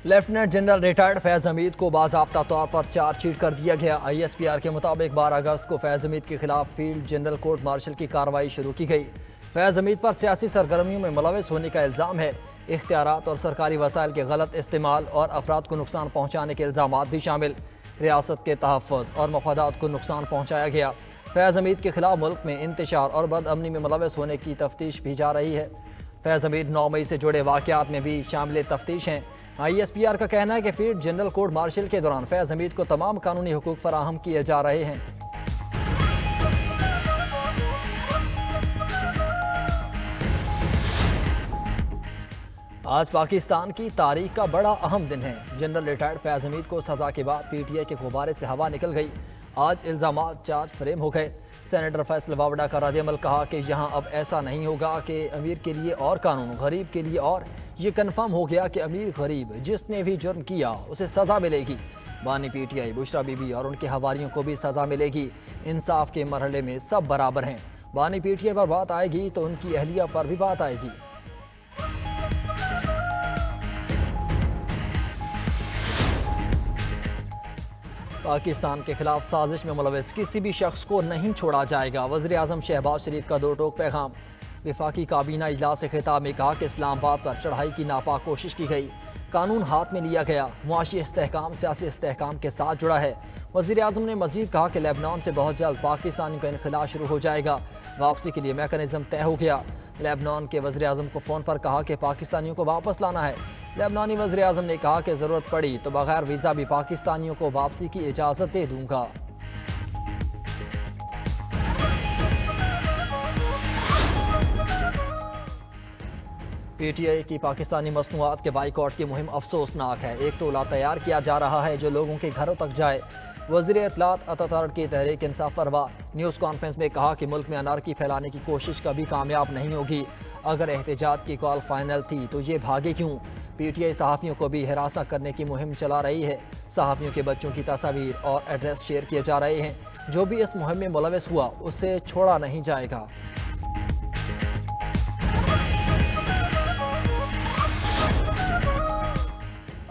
Lieutenant general retired فیض حمید کو باضابطہ طور پر چارج شیٹ کر دیا گیا۔ ISPR کے مطابق 12 اگست کو فیض حمید کے خلاف فیلڈ جنرل کورٹ مارشل کی کارروائی شروع کی گئی۔ فیض حمید پر سیاسی سرگرمیوں میں ملوث ہونے کا الزام ہے۔ اختیارات اور سرکاری وسائل کے غلط استعمال اور افراد کو نقصان پہنچانے کے الزامات بھی شامل۔ ریاست کے تحفظ اور مفادات کو نقصان پہنچایا گیا۔ فیض حمید کے خلاف ملک میں انتشار اور بد امنی میں ملوث ہونے کی تفتیش بھی جا رہی ہے۔ فیض حمید 9 مئی سے جڑے واقعات میں بھی شامل تفتیش ہیں۔ ISPR کا کہنا ہے کہ field general court marshal K دوران فیض حمید کو تمام قانونی حقوق فراہم کیے جا رہے ہیں۔ آج پاکستان کی تاریخ کا بڑا اہم دن ہے۔ جنرل ریٹائرڈ فیض حمید کو سزا کے بعد PTI کے غبارے سے ہوا نکل گئی۔ آج الزامات چارج فریم ہو گئے۔ سینیٹر فیصل واوڈا کا رد عمل کہا کہ یہاں اب ایسا نہیں ہوگا کہ امیر کے لیے اور قانون، غریب کے لیے اور۔ یہ کنفرم ہو گیا کہ امیر غریب جس نے بھی جرم کیا اسے سزا ملے گی۔ بانی PTI بشرا بی بی اور ان کے حواریوں کو بھی سزا ملے گی۔ انصاف کے مرحلے میں سب برابر ہیں۔ بانی PTI پر بات آئے گی تو ان کی اہلیہ پر بھی بات آئے گی۔ پاکستان کے خلاف سازش میں ملوث کسی بھی شخص کو نہیں چھوڑا جائے گا۔ وزیر اعظم شہباز شریف کا 2 ٹوک پیغام۔ وفاقی کابینہ اجلاس سے خطاب میں کہا کہ اسلام آباد پر چڑھائی کی ناپاک کوشش کی گئی۔ قانون ہاتھ میں لیا گیا۔ معاشی استحکام سیاسی استحکام کے ساتھ جڑا ہے۔ وزیر اعظم نے مزید کہا کہ لیبنان سے بہت جلد پاکستانیوں کا انخلاء شروع ہو جائے گا۔ واپسی کے لیے میکانزم طے ہو گیا۔ لیبنان کے وزیر اعظم کو فون پر کہا کہ پاکستانیوں کو واپس لانا ہے۔ لیبنانی وزیر اعظم نے کہا کہ ضرورت پڑی تو بغیر ویزا بھی پاکستانیوں کو واپسی کی اجازت دے دوں گا۔ PTI کی پاکستانی مصنوعات کے بائیکاٹ کی مہم افسوسناک ہے۔ ایک ٹولہ تیار کیا جا رہا ہے جو لوگوں کے گھروں تک جائے۔ وزیر اطلاعات عطا تارڑ کی تحریک انصاف پروا نیوز کانفرنس میں کہا کہ ملک میں انارکی پھیلانے کی کوشش کبھی کامیاب نہیں ہوگی۔ اگر احتجاج کی کال فائنل تھی تو یہ بھاگے کیوں؟ PTI صحافیوں کو بھی ہراساں کرنے کی مہم چلا رہی ہے۔ صحافیوں کے بچوں کی تصاویر اور ایڈریس شیئر کیے جا رہے ہیں۔ جو بھی اس مہم میں ملوث ہوا اسے چھوڑا نہیں جائے گا۔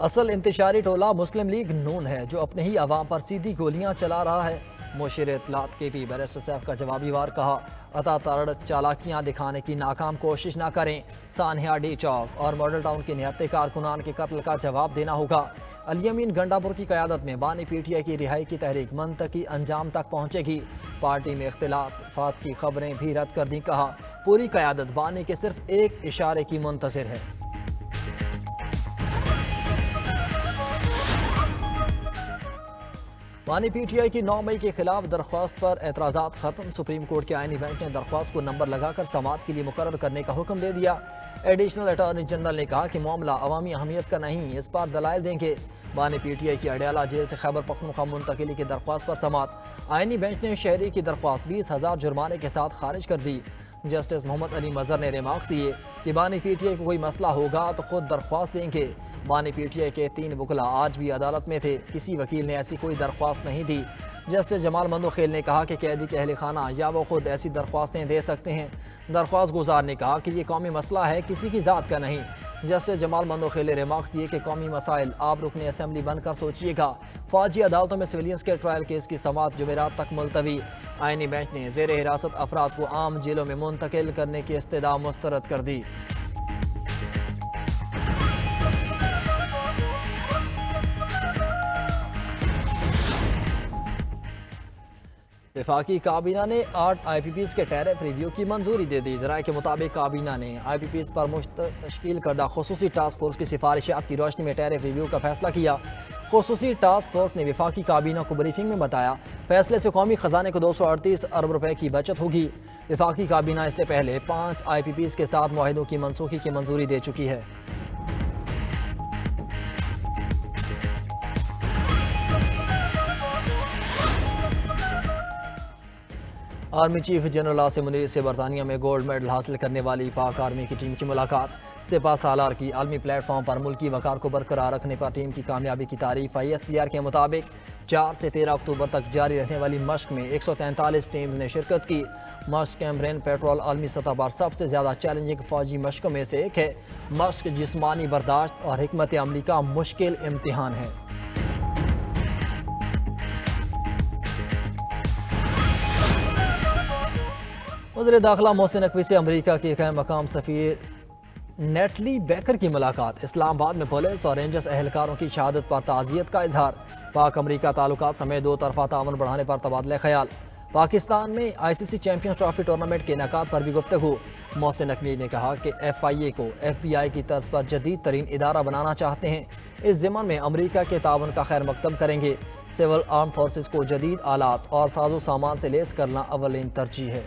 اصل انتشاری ٹولہ مسلم لیگ نون ہے جو اپنے ہی عوام پر سیدھی گولیاں چلا رہا ہے۔ مشیر اطلاعات KP بیرسٹر سیف کا جوابی وار کہا عطا تارڑ چالاکیاں دکھانے کی ناکام کوشش نہ کریں۔ سانحہ ڈی چوک اور ماڈل ٹاؤن کے نہتے کارکنان کے قتل کا جواب دینا ہوگا۔ علی امین گنڈا پور کی قیادت میں بانی PTI کی رہائی کی تحریک منطقی انجام تک پہنچے گی۔ پارٹی میں اختلافات کی خبریں بھی رد کر دیں۔ کہا پوری قیادت بانی کے صرف ایک اشارے کی منتظر ہے۔ بانی PTI کی 9 مئی کے خلاف درخواست پر اعتراضات ختم۔ سپریم کورٹ کے آئینی بینچ نے درخواست کو نمبر لگا کر سماعت کے لیے مقرر کرنے کا حکم دے دیا۔ ایڈیشنل اٹارنی جنرل نے کہا کہ معاملہ عوامی اہمیت کا نہیں، اس پر دلائل دیں گے۔ بانی PTI کی اڈیالہ جیل سے خیبر پختونخوا منتقلی کی درخواست پر سماعت۔ آئینی بینچ نے شہری کی درخواست 20,000 جرمانے کے ساتھ خارج کر دی۔ جسٹس محمد علی مظہر نے ریمارکس دیے کہ بانی PTI کو کوئی مسئلہ ہوگا تو خود درخواست دیں گے۔ بانی PTI کے 3 وکلاء آج بھی عدالت میں تھے۔ کسی وکیل نے ایسی کوئی درخواست نہیں دی۔ جسٹس جمال مندوخیل نے کہا کہ قیدی کے اہل خانہ یا وہ خود ایسی درخواستیں دے سکتے ہیں۔ درخواست گزار نے کہا کہ یہ قومی مسئلہ ہے، کسی کی ذات کا نہیں۔ جسٹس جمال مندوخیل نے ریمارکس دیے کہ قومی مسائل آپ رکن اسمبلی بن کر سوچیے گا۔ فوجی عدالتوں میں سویلینز کے ٹرائل کیس کی سماعت جمعرات تک ملتوی۔ آئینی بینچ نے زیر حراست افراد کو عام جیلوں میں منتقل کرنے کی استدعا مسترد کر دی۔ وفاقی کابینہ نے 8 IPPs کے ٹیرف ریویو کی منظوری دے دی۔ ذرائع کے مطابق کابینہ نے IPPs پر تشکیل کردہ خصوصی ٹاسک فورس کی سفارشات کی روشنی میں ٹیرف ریویو کا فیصلہ کیا۔ خصوصی ٹاسک فورس نے وفاقی کابینہ کو بریفنگ میں بتایا فیصلے سے قومی خزانے کو 238 ارب روپے کی بچت ہوگی۔ وفاقی کابینہ اس سے پہلے 5 IPPs کے ساتھ معاہدوں کی منسوخی کی منظوری دے چکی ہے۔ Army chief general Asim Munir سے برطانیہ میں گولڈ میڈل حاصل کرنے والی پاک آرمی کی ٹیم کی ملاقات۔ سپہ سالار کی عالمی پلیٹ فارم پر ملکی وقار کو برقرار رکھنے پر ٹیم کی کامیابی کی تعریف۔ ISPR کے مطابق 4 سے 13 اکتوبر تک جاری رہنے والی مشق میں 143 ٹیمز نے شرکت کی۔ مشق کیمبرین پیٹرول عالمی سطح پر سب سے زیادہ چیلنجنگ فوجی مشقوں میں سے ایک ہے۔ مشق جسمانی برداشت اور حکمت عملی کا مشکل امتحان ہے۔ وزیر داخلہ محسن نقوی سے امریکہ کے قائم مقام سفیر نیٹلی بیکر کی ملاقات۔ اسلام آباد میں پولیس اور رینجرز اہلکاروں کی شہادت پر تعزیت کا اظہار۔ پاک امریکہ تعلقات سمیت 2 طرفہ تعاون بڑھانے پر تبادلہ خیال۔ پاکستان میں ICC چیمپئنز ٹرافی ٹورنامنٹ کے انعقاد پر بھی گفتگو۔ محسن نقوی نے کہا کہ FIA کو FBI کی طرز پر جدید ترین ادارہ بنانا چاہتے ہیں۔ اس ضمن میں امریکہ کے تعاون کا خیر مقدم کریں گے۔ سول آرم فورسز کو جدید آلات اور ساز و سامان سے لیس کرنا اولین ترجیح ہے۔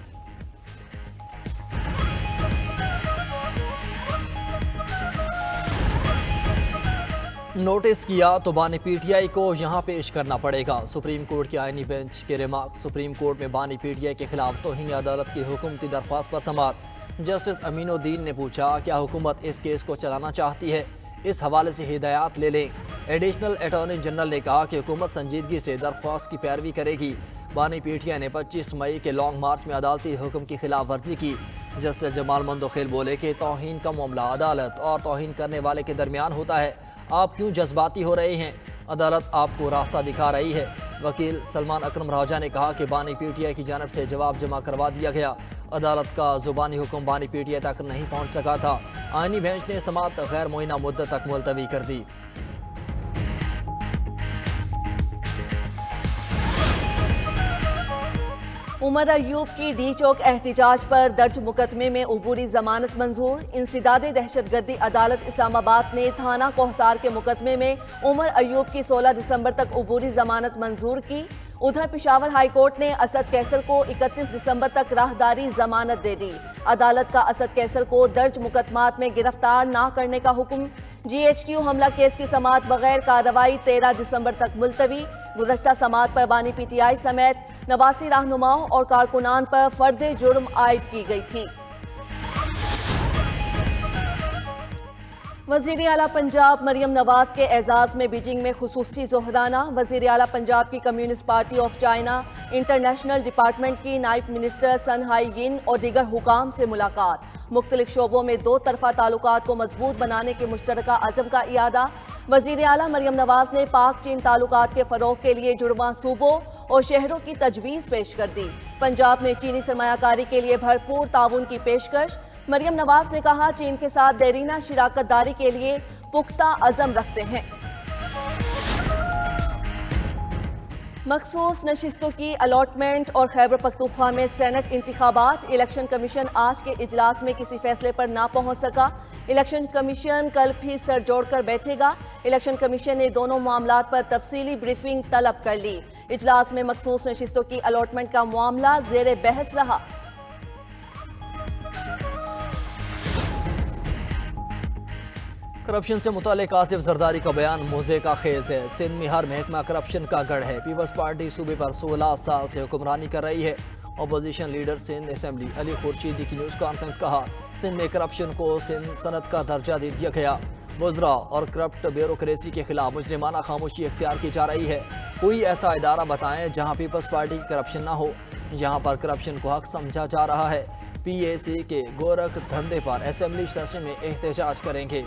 نوٹس کیا تو بانی PTI کو یہاں پیش کرنا پڑے گا۔ سپریم کورٹ کے آئینی بینچ کے ریمارک۔ سپریم کورٹ میں بانی PTI کے خلاف توہین عدالت کی حکومتی درخواست پر سماعت۔ جسٹس امین الدین نے پوچھا کیا حکومت اس کیس کو چلانا چاہتی ہے، اس حوالے سے ہدایات لے لیں۔ ایڈیشنل اٹارنی جنرل نے کہا کہ حکومت سنجیدگی سے درخواست کی پیروی کرے گی۔ بانی PTI نے 25 مئی کے لانگ مارچ میں عدالتی حکم کی خلاف ورزی کی۔ جسٹس جمال مندوخیل بولے کہ توہین کا معاملہ عدالت اور توہین کرنے والے کے درمیان ہوتا ہے، آپ کیوں جذباتی ہو رہے ہیں؟ عدالت آپ کو راستہ دکھا رہی ہے۔ وکیل سلمان اکرم راجہ نے کہا کہ بانی PTI کی جانب سے جواب جمع کروا دیا گیا۔ عدالت کا زبانی حکم بانی PTI تک نہیں پہنچ سکا تھا۔ آئینی بینچ نے سماعت غیر معینہ مدت تک ملتوی کر دی۔ عمر ایوب کی ڈی چوک احتجاج پر درج مقدمے میں عبوری ضمانت منظور۔ انسداد دہشت گردی عدالت اسلام آباد نے تھانہ کوہسار کے مقدمے میں عمر ایوب کی 16 دسمبر تک عبوری ضمانت منظور کی۔ ادھر پشاور ہائی کورٹ نے اسد کیسر کو 31 دسمبر تک راہداری ضمانت دے دی۔ عدالت کا اسد کیسر کو درج مقدمات میں گرفتار نہ کرنے کا حکم۔ GHQ حملہ کیس کی سماعت بغیر کارروائی 13 دسمبر تک ملتوی۔ گزشتہ سماعت پر بانی PTI سمیت 89 رہنماؤں اور کارکنان پر فرد جرم عائد کی گئی تھی۔ وزیر اعلیٰ پنجاب مریم نواز کے اعزاز میں بیجنگ میں خصوصی ظہرانہ۔ وزیر اعلیٰ پنجاب کی communist party of China international department کی نائب منسٹر سن ہائی ین اور دیگر حکام سے ملاقات۔ مختلف شعبوں میں 2 طرفہ تعلقات کو مضبوط بنانے کے مشترکہ عزم کا اعادہ۔ وزیر اعلیٰ مریم نواز نے پاک چین تعلقات کے فروغ کے لیے جڑواں صوبوں اور شہروں کی تجویز پیش کر دی۔ پنجاب میں چینی سرمایہ کاری کے لیے بھرپور تعاون کی پیشکش۔ مریم نواز نے کہا چین کے ساتھ دیرینہ شراکت داری کے لیے پختہ عزم رکھتے ہیں۔ مخصوص نشستوں کی الاٹمنٹ اور خیبر پختونخوا میں سینٹ انتخابات۔ الیکشن کمیشن آج کے اجلاس میں کسی فیصلے پر نہ پہنچ سکا۔ الیکشن کمیشن کل پھر سر جوڑ کر بیٹھے گا۔ الیکشن کمیشن نے دونوں معاملات پر تفصیلی بریفنگ طلب کر لی۔ اجلاس میں مخصوص نشستوں کی الاٹمنٹ کا معاملہ زیر بحث رہا۔ کرپشن سے متعلق آصف زرداری کا بیان موضع کا خیز ہے۔ سندھ میں ہر محکمہ کرپشن کا گڑھ ہے۔ پیپلز پارٹی صوبے پر 16 سال سے حکمرانی کر رہی ہے۔ اپوزیشن لیڈر سندھ اسمبلی علی خورشیدی کی نیوز کانفرنس کہا سندھ میں کرپشن کو صنعت کا درجہ دے دیا گیا۔ وزراء اور کرپٹ بیوروکریسی کے خلاف مجرمانہ خاموشی اختیار کی جا رہی ہے۔ کوئی ایسا ادارہ بتائیں جہاں پیپلز پارٹی کی کرپشن نہ ہو۔ یہاں پر کرپشن کو حق سمجھا جا رہا ہے۔ PAC کے گورکھ دھندے پر اسمبلی سیشن میں احتجاج کریں گے۔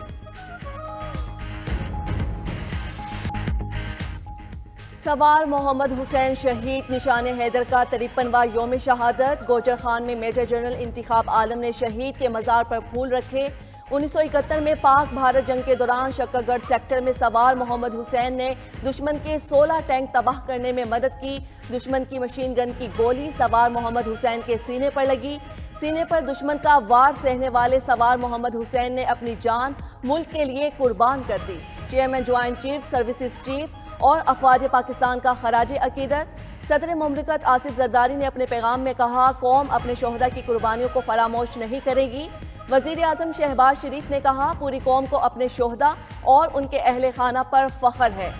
سوار محمد حسین شہید نشان حیدر کا 53واں یوم شہادت۔ گوجر خان میں میجر جنرل انتخاب عالم نے شہید کے مزار پر پھول رکھے۔ 1971 میں پاک بھارت جنگ کے دوران شکر گڑھ سیکٹر میں سوار محمد حسین نے دشمن کے 16 ٹینک تباہ کرنے میں مدد کی۔ دشمن کی مشین گن کی گولی سوار محمد حسین کے سینے پر لگی۔ سینے پر دشمن کا وار سہنے والے سوار محمد حسین نے اپنی جان ملک کے لیے قربان کر دی۔ Chairman joint chief services chief اور افواج پاکستان کا خراج عقیدت۔ صدر مملکت آصف زرداری نے اپنے پیغام میں کہا قوم اپنے شہداء کی قربانیوں کو فراموش نہیں کرے گی۔ وزیر اعظم شہباز شریف نے کہا پوری قوم کو اپنے شہداء اور ان کے اہل خانہ پر فخر ہے۔